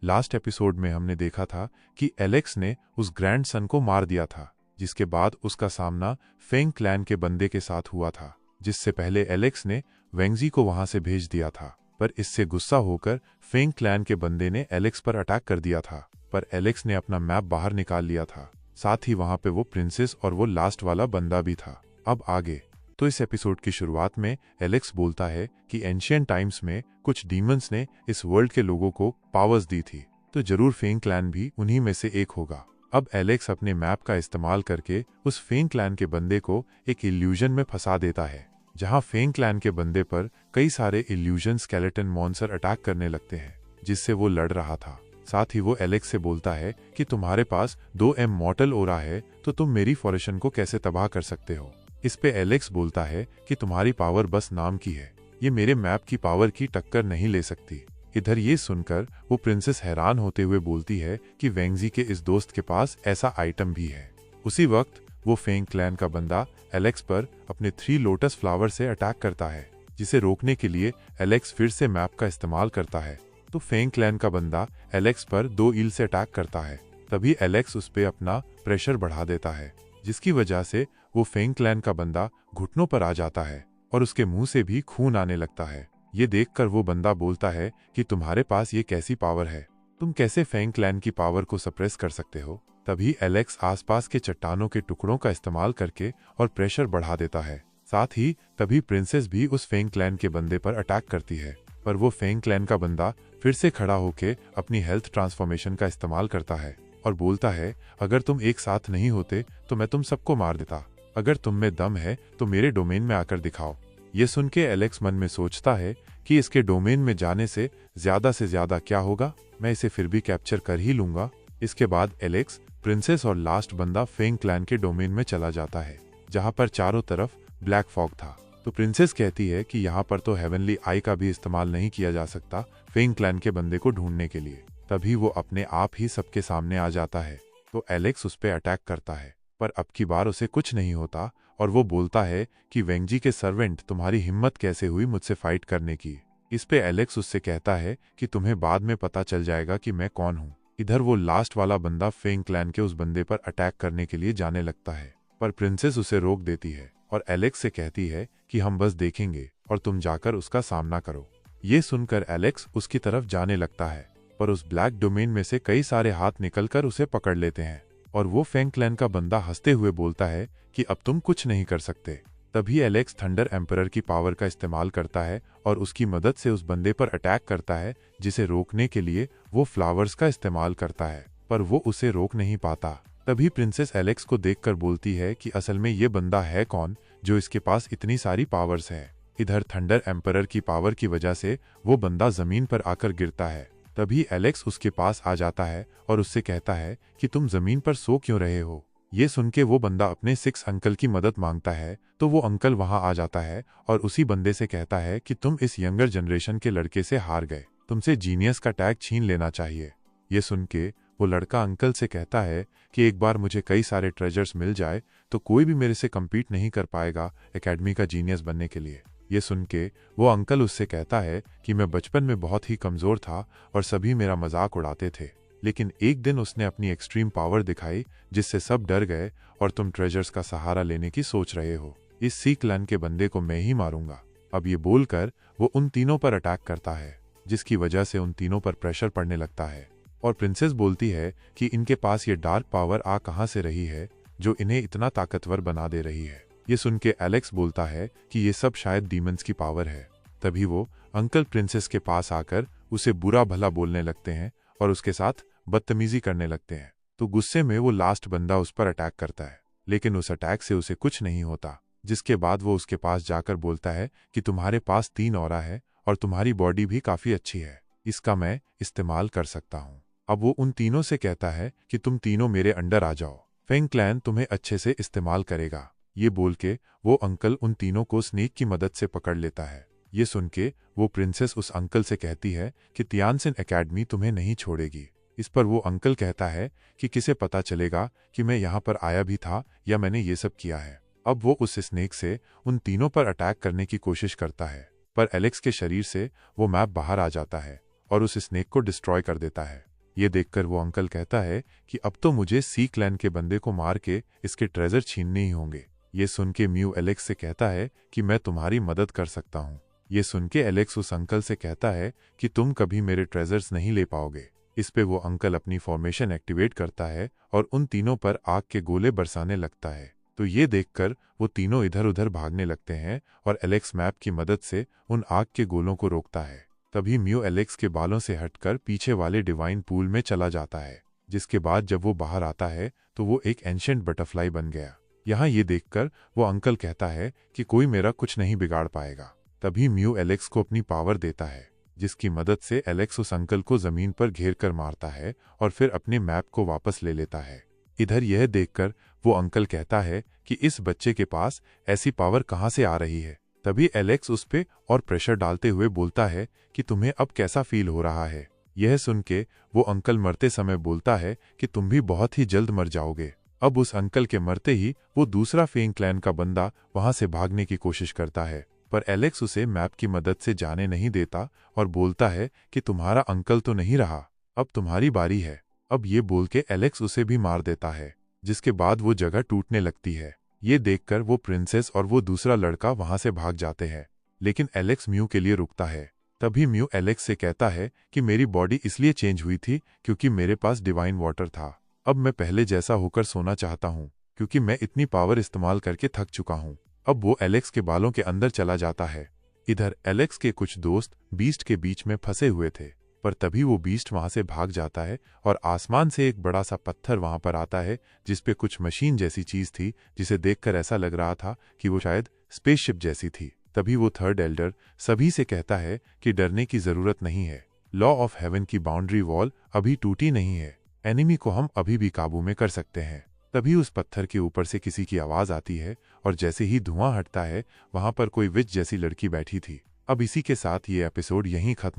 Last episode में हमने देखा था कि एलेक्स ने उस ग्रैंडसन को मार दिया था, जिसके बाद उसका सामना फेंग क्लैन के बंदे के साथ हुआ था, जिससे पहले एलेक्स ने वेंगजी को वहां से भेज दिया था। पर इससे गुस्सा होकर फेंग क्लैन के बंदे ने एलेक्स पर अटैक कर दिया था, पर एलेक्स ने अपना मैप बाहर निकाल लिया था। साथ ही वहां पे वो प्रिंसेस और वो लास्ट वाला बंदा भी था। अब आगे तो इस एपिसोड की शुरुआत में एलेक्स बोलता है कि एंशिएंट टाइम्स में कुछ डीमंस ने इस वर्ल्ड के लोगों को पावर्स दी थी, तो जरूर फेंग क्लैन भी उन्हीं में से एक होगा। अब एलेक्स अपने मैप का इस्तेमाल करके उस फेंग क्लैन के बंदे को एक इल्यूजन में फंसा देता है, जहां फेंग क्लैन के बंदे पर कई सारे इल्यूजन स्केलेटन मॉन्स्टर अटैक करने लगते हैं, जिससे वो लड़ रहा था। साथ ही वो एलेक्स से बोलता है कि तुम्हारे पास 2M मॉर्टल ओरा है, तो तुम मेरी फॉरेशन को कैसे तबाह कर सकते हो। इस पे एलेक्स बोलता है कि तुम्हारी पावर बस नाम की है, ये मेरे मैप की पावर की टक्कर नहीं ले सकती। इधर ये सुनकर वो प्रिंसेस हैरान होते हुए बोलती है कि वेंगजी के इस दोस्त के पास ऐसा आइटम भी है। उसी वक्त वो फेंग क्लैन का बंदा एलेक्स पर अपने 3 लोटस फ्लावर से अटैक करता है, जिसे रोकने के लिए एलेक्स फिर से मैप का इस्तेमाल करता है। तो फेंग क्लैन का बंदा एलेक्स पर 2 ईल से अटैक करता है। तभी एलेक्स उस पे अपना प्रेशर बढ़ा देता है, जिसकी वजह से वो फेंग क्लैन का बंदा घुटनों पर आ जाता है और उसके मुंह से भी खून आने लगता है। ये देखकर वो बंदा बोलता है कि तुम्हारे पास ये कैसी पावर है, तुम कैसे फेंग क्लैन की पावर को सप्रेस कर सकते हो। तभी एलेक्स आसपास के चट्टानों के टुकड़ों का इस्तेमाल करके और प्रेशर बढ़ा देता है। साथ ही तभी प्रिंसेस भी उस फेंग क्लैन के बंदे पर अटैक करती है, पर वो फेंग क्लैन का बंदा फिर से खड़ा होकर अपनी हेल्थ ट्रांसफॉर्मेशन का इस्तेमाल करता है और बोलता है, अगर तुम एक साथ नहीं होते तो मैं तुम सबको मार देता। अगर तुम में दम है तो मेरे डोमेन में आकर दिखाओ। ये सुन के एलेक्स मन में सोचता है कि इसके डोमेन में जाने से ज्यादा क्या होगा, मैं इसे फिर भी कैप्चर कर ही लूंगा। इसके बाद एलेक्स, प्रिंसेस और लास्ट बंदा फेंग क्लैन के डोमेन में चला जाता है, जहां पर चारों तरफ ब्लैक फॉग था। तो प्रिंसेस कहती है कि यहाँ पर तो हेवनली आई का भी इस्तेमाल नहीं किया जा सकता फेंग क्लैन के बंदे को ढूंढने के लिए। तभी वो अपने आप ही सबके सामने आ जाता है। तो एलेक्स उस पर अटैक करता है, पर अब की बार उसे कुछ नहीं होता और वो बोलता है कि वेंगजी के सर्वेंट, तुम्हारी हिम्मत कैसे हुई मुझसे फाइट करने की। इस पे एलेक्स उससे कहता है कि तुम्हें बाद में पता चल जाएगा कि मैं कौन हूँ। इधर वो लास्ट वाला बंदा फेंग क्लैन के उस बंदे पर अटैक करने के लिए जाने लगता है, पर प्रिंसेस उसे रोक देती है और एलेक्स से कहती है कि हम बस देखेंगे और तुम जाकर उसका सामना करो। ये सुनकर एलेक्स उसकी तरफ जाने लगता है, पर उस ब्लैक डोमेन में से कई सारे हाथ निकलकर उसे पकड़ लेते हैं और वो फेंग क्लैन का बंदा हंसते हुए बोलता है कि अब तुम कुछ नहीं कर सकते। तभी एलेक्स थंडर एम्परर की पावर का इस्तेमाल करता है और उसकी मदद से उस बंदे पर अटैक करता है, जिसे रोकने के लिए वो फ्लावर्स का इस्तेमाल करता है, पर वो उसे रोक नहीं पाता। तभी प्रिंसेस एलेक्स को देखकर बोलती है कि असल में ये बंदा है कौन जो इसके पास इतनी सारी पावर्स है। इधर थंडर एम्परर की पावर की वजह से वो बंदा जमीन पर आकर गिरता है। तभी एलेक्स उसके पास आ जाता है और उससे कहता है कि तुम जमीन पर सो क्यों रहे हो। ये सुन के वो बंदा अपने 6 अंकल की मदद मांगता है, तो वो अंकल वहां आ जाता है और उसी बंदे से कहता है कि तुम इस यंगर जनरेशन के लड़के से हार गए, तुमसे जीनियस का टैग छीन लेना चाहिए। ये सुन के वो लड़का अंकल से कहता है कि एक बार मुझे कई सारे ट्रेजर्स मिल जाए तो कोई भी मेरे से कम्पीट नहीं कर पाएगा एकेडमी का जीनियस बनने के लिए। ये सुन के वो अंकल उससे कहता है कि मैं बचपन में बहुत ही कमजोर था और सभी मेरा मजाक उड़ाते थे, लेकिन एक दिन उसने अपनी एक्सट्रीम पावर दिखाई जिससे सब डर गए और तुम ट्रेजर्स का सहारा लेने की सोच रहे हो। इस सी क्लैन के बंदे को मैं ही मारूंगा। अब ये बोलकर वो उन तीनों पर अटैक करता है, जिसकी वजह से उन तीनों पर प्रेशर पड़ने लगता है और प्रिंसेस बोलती है कि इनके पास ये डार्क पावर आ कहां से रही है जो इन्हें इतना ताकतवर बना दे रही है। ये सुन के एलेक्स बोलता है कि ये सब शायद डीमंस की पावर है। तभी वो अंकल प्रिंसेस के पास आकर उसे बुरा भला बोलने लगते हैं और उसके साथ बदतमीजी करने लगते हैं। तो गुस्से में वो लास्ट बंदा उस पर अटैक करता है, लेकिन उस अटैक से उसे कुछ नहीं होता। जिसके बाद वो उसके पास जाकर बोलता है कि तुम्हारे पास 3 ऑरा है और तुम्हारी बॉडी भी काफी अच्छी है, इसका मैं इस्तेमाल कर सकता हूँ। अब वो उन तीनों से कहता है कि तुम तीनों मेरे अंडर आ जाओ, फेंग क्लैन तुम्हें अच्छे से इस्तेमाल करेगा। ये बोल के वो अंकल उन तीनों को स्नेक की मदद से पकड़ लेता है। ये सुन के वो प्रिंसेस उस अंकल से कहती है कि तियानसिन एकेडमी तुम्हें नहीं छोड़ेगी। इस पर वो अंकल कहता है कि किसे पता चलेगा कि मैं यहाँ पर आया भी था या मैंने ये सब किया है। अब वो उस स्नेक से उन तीनों पर अटैक करने की कोशिश करता है, पर एलेक्स के शरीर से वो मैप बाहर आ जाता है और उस स्नेक को डिस्ट्रॉय कर देता है। ये देखकर वो अंकल कहता है कि अब तो मुझे सी क्लैन के बंदे को मार के इसके ट्रेजर छीनने ही होंगे। ये सुन के म्यू एलेक्स से कहता है कि मैं तुम्हारी मदद कर सकता हूँ। ये सुन के एलेक्स उस अंकल से कहता है कि तुम कभी मेरे ट्रेजर्स नहीं ले पाओगे। इस पे वो अंकल अपनी फॉर्मेशन एक्टिवेट करता है और उन तीनों पर आग के गोले बरसाने लगता है। तो ये देखकर वो तीनों इधर उधर भागने लगते हैं और एलेक्स मैप की मदद से उन आग के गोलों को रोकता है। तभी म्यू एलेक्स के बालों से हटकर पीछे वाले डिवाइन पूल में चला जाता है, जिसके बाद जब वो बाहर आता है तो वो एक एंशिएंट बटरफ्लाई बन गया। यहाँ ये देखकर वो अंकल कहता है कि कोई मेरा कुछ नहीं बिगाड़ पाएगा। तभी म्यू एलेक्स को अपनी पावर देता है, जिसकी मदद से एलेक्स उस अंकल को जमीन पर घेर कर मारता है और फिर अपने मैप को वापस ले लेता है। इधर यह देखकर वो अंकल कहता है कि इस बच्चे के पास ऐसी पावर कहाँ से आ रही है। तभी एलेक्स उस पे और प्रेशर डालते हुए बोलता है कि तुम्हें अब कैसा फील हो रहा है। यह सुन के वो अंकल मरते समय बोलता है कि तुम भी बहुत ही जल्द मर जाओगे। अब उस अंकल के मरते ही वो दूसरा फेंग क्लैन का बंदा वहां से भागने की कोशिश करता है, पर एलेक्स उसे मैप की मदद से जाने नहीं देता और बोलता है कि तुम्हारा अंकल तो नहीं रहा, अब तुम्हारी बारी है। अब ये बोल के एलेक्स उसे भी मार देता है, जिसके बाद वो जगह टूटने लगती है। ये देखकर वो प्रिंसेस और वो दूसरा लड़का वहां से भाग जाते हैं, लेकिन एलेक्स म्यू के लिए रुकता है। तभी म्यू एलेक्स से कहता है कि मेरी बॉडी इसलिए चेंज हुई थी क्योंकि मेरे पास डिवाइन वाटर था। अब मैं पहले जैसा होकर सोना चाहता हूँ क्योंकि मैं इतनी पावर इस्तेमाल करके थक चुका हूँ। अब वो एलेक्स के बालों के अंदर चला जाता है। इधर एलेक्स के कुछ दोस्त बीस्ट के बीच में फंसे हुए थे, पर तभी वो बीस्ट वहां से भाग जाता है और आसमान से एक बड़ा सा पत्थर वहां पर आता है जिसपे कुछ मशीन जैसी चीज थी, जिसे देखकर ऐसा लग रहा था कि वो शायद स्पेसशिप जैसी थी। तभी वो थर्ड एल्डर सभी से कहता है कि डरने की जरूरत नहीं है, लॉ ऑफ हेवन की बाउंड्री वॉल अभी टूटी नहीं है, एनिमी को हम अभी भी काबू में कर सकते हैं। तभी उस पत्थर के ऊपर से किसी की आवाज आती है और जैसे ही धुआं हटता है वहां पर कोई विच जैसी लड़की बैठी थी। अब इसी के साथ ये एपिसोड यहीं खत्म